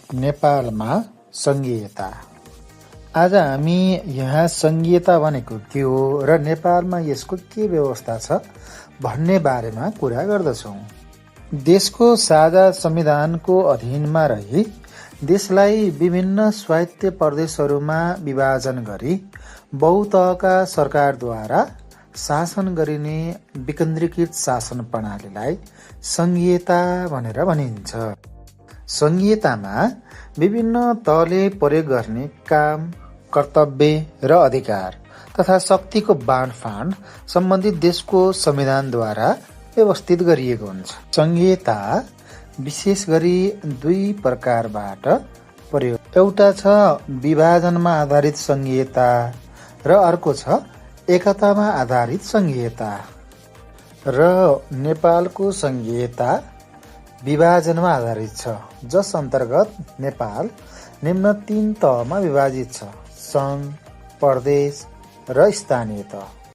नेपालमा सङ्घीयता। आज हामी यहाँ सङ्घीयता भनेको के हो र नेपालमा यसको के व्यवस्था छ भन्ने बारेमा कुरा गर्दछौँ। देशको साझा संविधानको अधीनमा रही देशलाई विभिन्न स्वायत्त प्रदेशहरूमा विभाजन गरी बहुतहका सरकारद्वारा शासन गरिने विकेन्द्रीकृत शासन प्रणालीलाई सङ्घीयता भनेर भनिन्छ। सङ्घीयतामा विभिन्न तहले प्रयोग गर्ने काम, कर्तव्य र अधिकार तथा शक्तिको बाँडफाँड सम्बन्धित देशको संविधानद्वारा व्यवस्थित गरिएको हुन्छ। सङ्घीयता विशेष गरी दुई प्रकारबाट प्रयोग। एउटा छ विभाजनमा आधारित सङ्घीयता र अर्को छ एकतामा आधारित सङ्घीयता। र नेपालको सङ्घीयता विभाजनमा आधारित छ, जस अन्तर्गत नेपाल निम्न 3 तहमा विभाजित छ: सङ्घ, प्रदेश र स्थानीय तह।